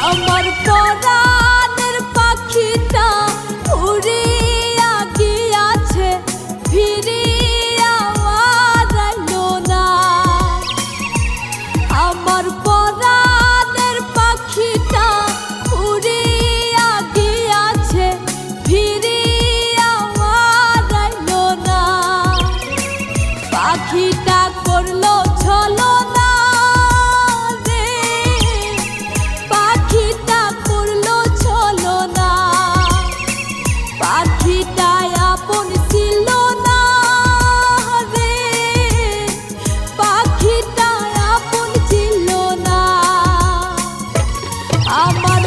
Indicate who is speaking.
Speaker 1: আমার পরাণের পাখিটা উড়িয়া গিয়াছে, ফিরিয়া আর আইলো না। আমার পরাণের পাখিটা উড়িয়া গিয়াছে, ফিরিয়া আর আইলো না। পাখিটা করলো ছলনা রে, পাখিটা করলো ছলনা। পাখিটা আপন ছিল না রে, পাখিটা আপন ছিল না। আমার